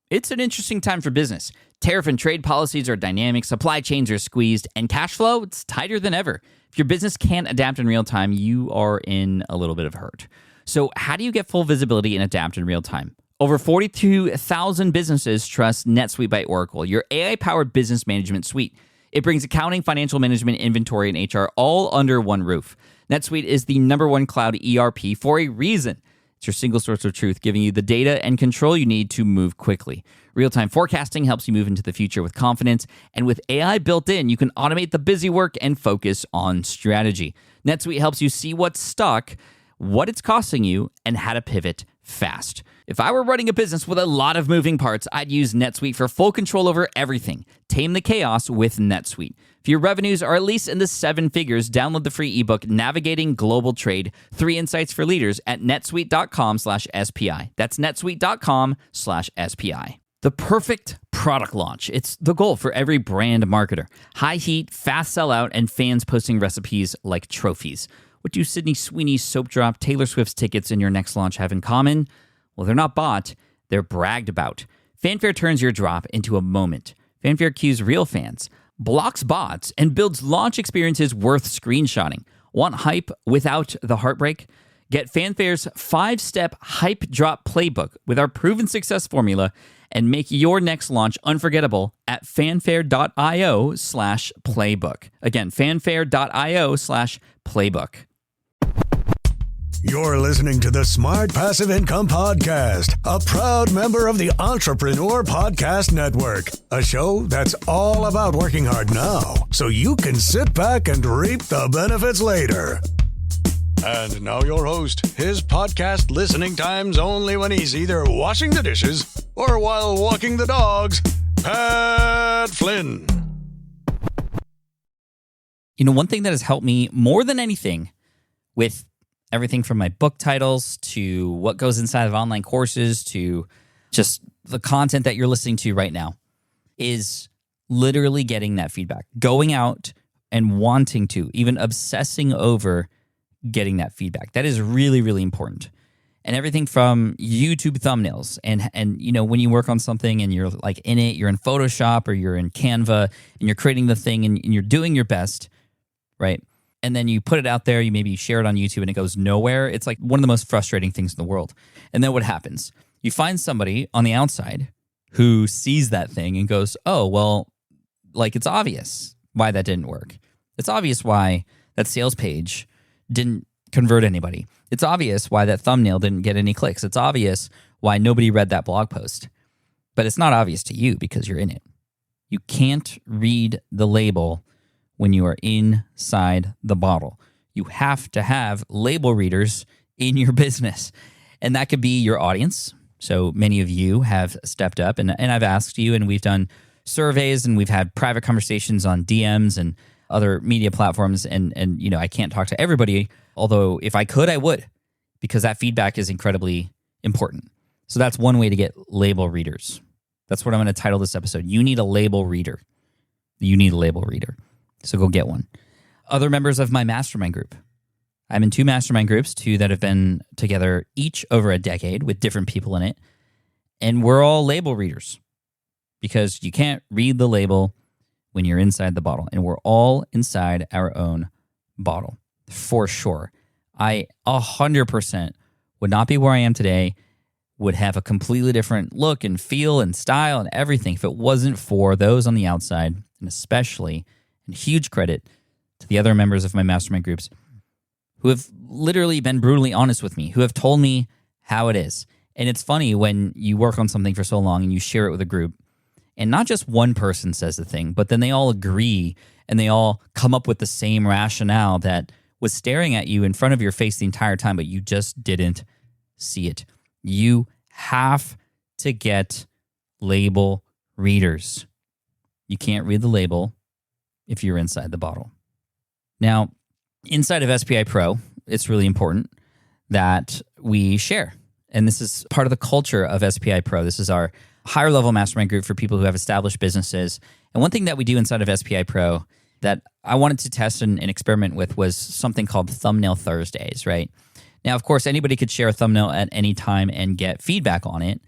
It's an interesting time for business. Tariff and trade policies are dynamic, supply chains are squeezed, and cash flow, it's tighter than ever. If your business can't adapt in real time, you are in a little bit of hurt. So how do you get full visibility and adapt in real time? Over 42,000 businesses trust NetSuite by Oracle, your AI-powered business management suite. It brings accounting, financial management, inventory, and HR all under one roof. NetSuite is the #1 cloud ERP for a reason. It's your single source of truth, giving you the data and control you need to move quickly. Real-time forecasting helps you move into the future with confidence, and with AI built in, you can automate the busy work and focus on strategy. NetSuite helps you see what's stuck, what it's costing you, and how to pivot fast. If I were running a business with a lot of moving parts, I'd use NetSuite for full control over everything. Tame the chaos with NetSuite. If your revenues are at least in the 7 figures, download the free ebook, Navigating Global Trade, 3 Insights for Leaders at netsuite.com/SPI. That's netsuite.com/SPI. The perfect product launch. It's the goal for every brand marketer. High heat, fast sellout, and fans posting recipes like trophies. What do Sydney Sweeney's soap drop, Taylor Swift's tickets, and your next launch have in common? Well, they're not bought, they're bragged about. Fanfare turns your drop into a moment. Fanfare cues real fans, blocks bots, and builds launch experiences worth screenshotting. Want hype without the heartbreak? Get Fanfare's 5-step hype drop playbook with our proven success formula and make your next launch unforgettable at fanfare.io/playbook. Again, fanfare.io/playbook. You're listening to the Smart Passive Income Podcast, a proud member of the Entrepreneur Podcast Network, a show that's all about working hard now so you can sit back and reap the benefits later. And now your host, his podcast listening times only when he's either washing the dishes or while walking the dogs, Pat Flynn. You know, one thing that has helped me more than anything with everything from my book titles to what goes inside of online courses to just the content that you're listening to right now is literally getting that feedback, going out and wanting to, even obsessing over getting that feedback. That is really, really important. And everything from YouTube thumbnails and you know, when you work on something and you're like in it, you're in Photoshop or you're in Canva and you're creating the thing and you're doing your best, right? And then you put it out there, you maybe share it on YouTube and it goes nowhere. It's like one of the most frustrating things in the world. And then what happens? You find somebody on the outside who sees that thing and goes, oh, well, like it's obvious why that didn't work. It's obvious why that sales page didn't convert anybody. It's obvious why that thumbnail didn't get any clicks. It's obvious why nobody read that blog post. But it's not obvious to you because you're in it. You can't read the label when you are inside the bottle. You have to have label readers in your business. And that could be your audience. So many of you have stepped up and I've asked you and we've done surveys and we've had private conversations on DMs and other media platforms. And you know, I can't talk to everybody, although if I could, I would, because that feedback is incredibly important. So that's one way to get label readers. That's what I'm going to title this episode. You need a label reader. You need a label reader. So go get one. Other members of my mastermind group. I'm in 2 mastermind groups, 2 that have been together each over a decade with different people in it. And we're all label readers because you can't read the label when you're inside the bottle. And we're all inside our own bottle for sure. I 100% would not be where I am today, would have a completely different look and feel and style and everything if it wasn't for those on the outside, and especially, and huge credit to the other members of my mastermind groups who have literally been brutally honest with me, who have told me how it is. And it's funny when you work on something for so long and you share it with a group, and not just one person says the thing, but then they all agree and they all come up with the same rationale that was staring at you in front of your face the entire time, but you just didn't see it. You have to get label readers. You can't read the label if you're inside the bottle. Now, inside of SPI Pro, it's really important that we share. And this is part of the culture of SPI Pro. This is our higher level mastermind group for people who have established businesses. And one thing that we do inside of SPI Pro that I wanted to test and experiment with was something called Thumbnail Thursdays, right? Now, of course, anybody could share a thumbnail at any time and get feedback on it.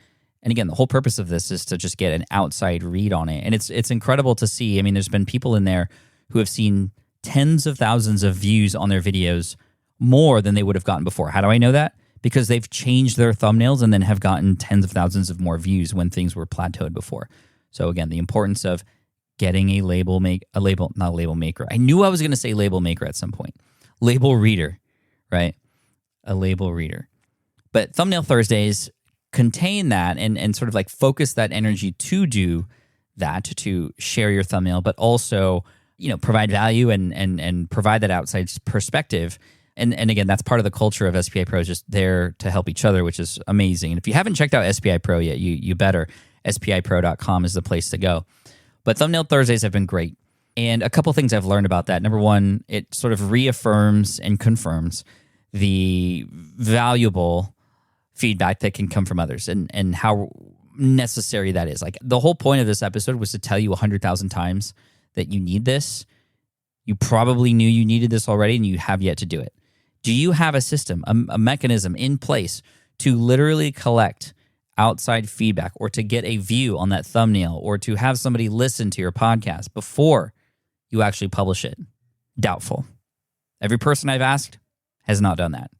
And again, the whole purpose of this is to just get an outside read on it. And it's incredible to see. I mean, there's been people in there who have seen tens of thousands of views on their videos more than they would have gotten before. How do I know that? Because they've changed their thumbnails and then have gotten tens of thousands of more views when things were plateaued before. So again, the importance of getting a label maker. I knew I was going to say label maker at some point. Label reader, right? A label reader. But Thumbnail Thursdays contain that and sort of like focus that energy to do that, to share your thumbnail, but also, provide value and provide that outside perspective. And again, that's part of the culture of SPI Pro, is just there to help each other, which is amazing. And if you haven't checked out SPI Pro yet, you better. SPIPro.com is the place to go. But Thumbnail Thursdays have been great. And a couple things I've learned about that. Number one, it sort of reaffirms and confirms the valuable feedback that can come from others and how necessary that is. Like, the whole point of this episode was to tell you 100,000 times that you need this. You probably knew you needed this already, and you have yet to do it. Do you have a system, a mechanism in place to literally collect outside feedback, or to get a view on that thumbnail, or to have somebody listen to your podcast before you actually publish it? Doubtful. Every person I've asked has not done that.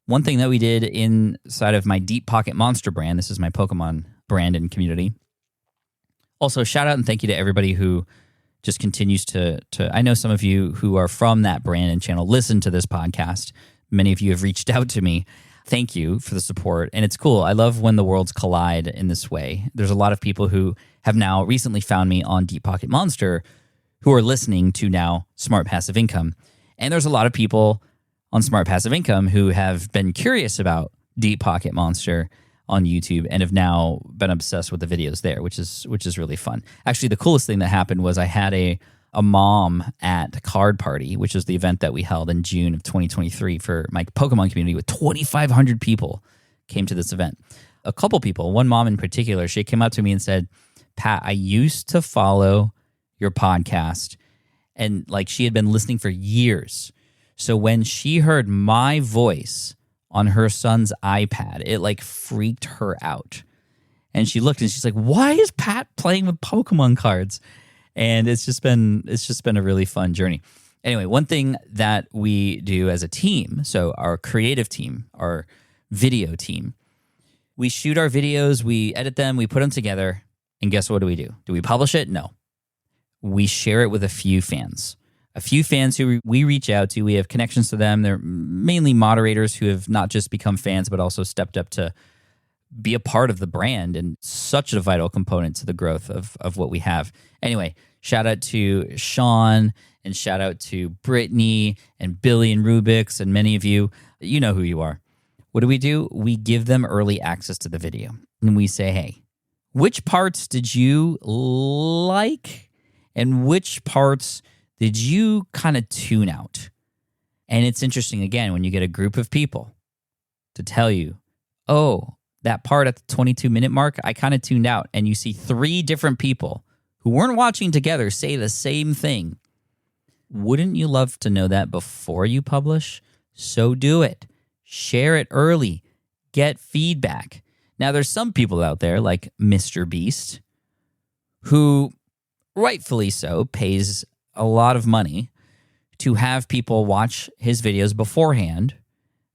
One thing that we did inside of my Deep Pocket Monster brand, this is my Pokemon brand and community. Also, shout out and thank you to everybody who just continues to I know some of you who are from that brand and channel listen to this podcast. Many of you have reached out to me. Thank you for the support. And it's cool. I love when the worlds collide in this way. There's a lot of people who have now recently found me on Deep Pocket Monster who are listening to now Smart Passive Income. And there's a lot of people on Smart Passive Income who have been curious about Deep Pocket Monster on YouTube and have now been obsessed with the videos there, which is really fun. Actually, the coolest thing that happened was I had a mom at Card Party, which is the event that we held in June of 2023 for my Pokemon community, with 2,500 people came to this event. A couple people, one mom in particular, she came up to me and said, "Pat, I used to follow your podcast," and like she had been listening for years. So when she heard my voice on her son's iPad, it like freaked her out. And she looked and she's like, "Why is Pat playing with Pokemon cards?" And it's just been a really fun journey. Anyway, one thing that we do as a team, so our creative team, our video team, we shoot our videos, we edit them, we put them together, and guess what do? Do we publish it? No. We share it with a few fans who we reach out to. We have connections to them. They're mainly moderators who have not just become fans, but also stepped up to be a part of the brand and such a vital component to the growth of what we have. Anyway, shout out to Sean and shout out to Brittany and Billy and Rubik's and many of you. You know who you are. What do? We give them early access to the video. And we say, hey, which parts did you like and which parts did you kind of tune out? And it's interesting, again, when you get a group of people to tell you, oh, that part at the 22-minute mark, I kind of tuned out. And you see 3 different people who weren't watching together say the same thing. Wouldn't you love to know that before you publish? So do it. Share it early. Get feedback. Now, there's some people out there like Mr. Beast who, rightfully so, pays a lot of money to have people watch his videos beforehand,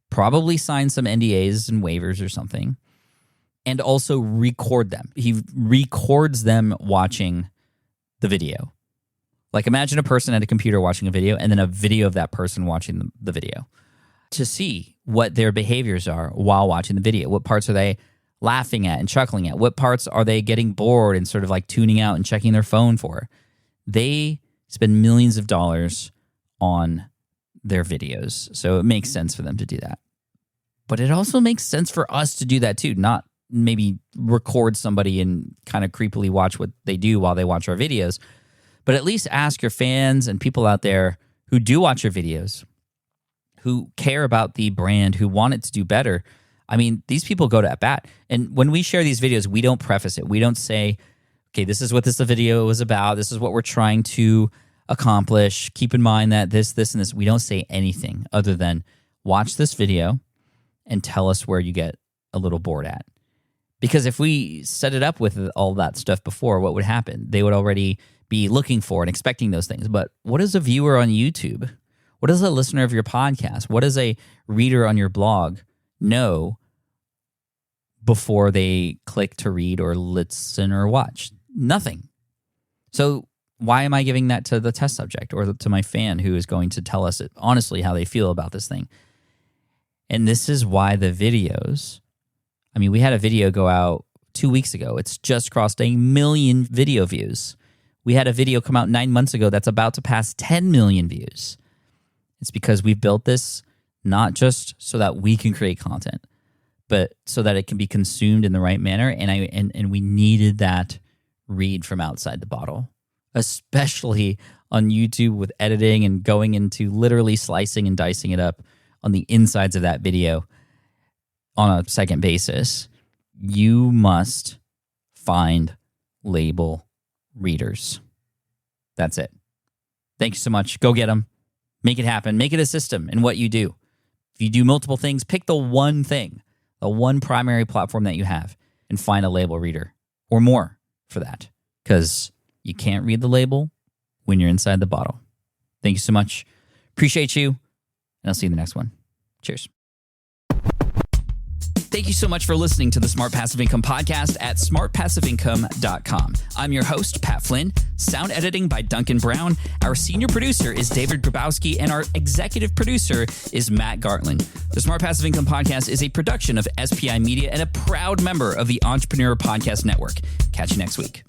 probably sign some NDAs and waivers or something, and also record them. He records them watching the video. Like, imagine a person at a computer watching a video and then a video of that person watching the video to see what their behaviors are while watching the video. What parts are they laughing at and chuckling at? What parts are they getting bored and sort of like tuning out and checking their phone for? They spend millions of dollars on their videos, so it makes sense for them to do that. But it also makes sense for us to do that too, not maybe record somebody and kind of creepily watch what they do while they watch our videos, but at least ask your fans and people out there who do watch your videos, who care about the brand, who want it to do better. I mean, these people go to bat. And when we share these videos, we don't preface it. We don't say, okay, this is what this video was about. This is what we're trying to accomplish. Keep in mind that this, and this. We don't say anything other than watch this video and tell us where you get a little bored at. Because if we set it up with all that stuff before, what would happen? They would already be looking for and expecting those things. But what does a viewer on YouTube, what does a listener of your podcast, what does a reader on your blog know before they click to read or listen or watch? Nothing. So why am I giving that to the test subject or to my fan who is going to tell us honestly how they feel about this thing? And this is why the videos, I mean, we had a video go out 2 weeks ago. It's just crossed 1 million video views. We had a video come out 9 months ago that's about to pass 10 million views. It's because we've built this not just so that we can create content, but so that it can be consumed in the right manner. And we needed that read from outside the bottle, especially on YouTube with editing and going into literally slicing and dicing it up on the insides of that video on a second basis. You must find label readers. That's it. Thank you so much. Go get them. Make it happen. Make it a system in what you do. If you do multiple things, pick the one thing, the one primary platform that you have, and find a label reader or more for that, because you can't read the label when you're inside the bottle. Thank you so much. Appreciate you, and I'll see you in the next one. Cheers. Thank you so much for listening to the Smart Passive Income podcast at smartpassiveincome.com. I'm your host, Pat Flynn. Sound editing by Duncan Brown. Our senior producer is David Grabowski, and our executive producer is Matt Gartland. The Smart Passive Income podcast is a production of SPI Media and a proud member of the Entrepreneur Podcast Network. Catch you next week.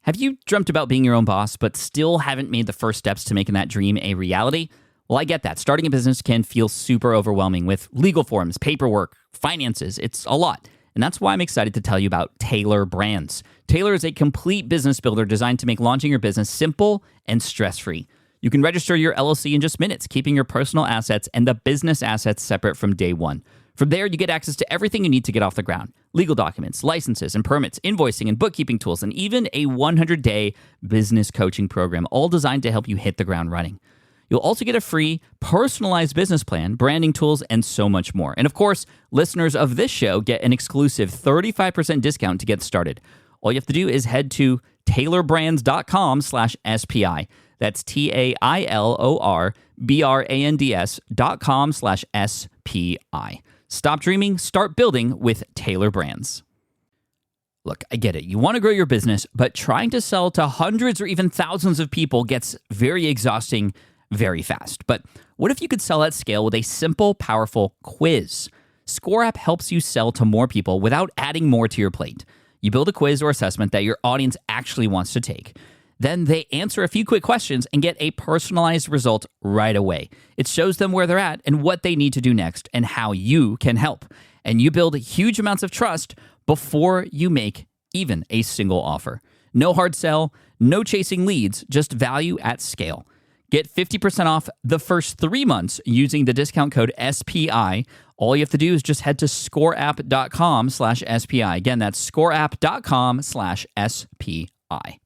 Have you dreamt about being your own boss, but still haven't made the first steps to making that dream a reality? Well, I get that. Starting a business can feel super overwhelming with legal forms, paperwork, finances. It's a lot. And that's why I'm excited to tell you about Taylor Brands. Taylor is a complete business builder designed to make launching your business simple and stress-free. You can register your LLC in just minutes, keeping your personal assets and the business assets separate from day one. From there, you get access to everything you need to get off the ground. Legal documents, licenses and permits, invoicing and bookkeeping tools, and even a 100-day business coaching program, all designed to help you hit the ground running. You'll also get a free personalized business plan, branding tools, and so much more. And of course, listeners of this show get an exclusive 35% discount to get started. All you have to do is head to taylorbrands.com/SPI. That's TAILORBRANDS.com/SPI. Stop dreaming, start building with Taylor Brands. Look, I get it. You want to grow your business, but trying to sell to hundreds or even thousands of people gets very exhausting very fast. But what if you could sell at scale with a simple, powerful quiz? ScoreApp helps you sell to more people without adding more to your plate. You build a quiz or assessment that your audience actually wants to take. Then they answer a few quick questions and get a personalized result right away. It shows them where they're at and what they need to do next and how you can help. And you build huge amounts of trust before you make even a single offer. No hard sell, no chasing leads, just value at scale. Get 50% off the first 3 months using the discount code SPI. All you have to do is just head to scoreapp.com/SPI. Again, that's scoreapp.com/SPI.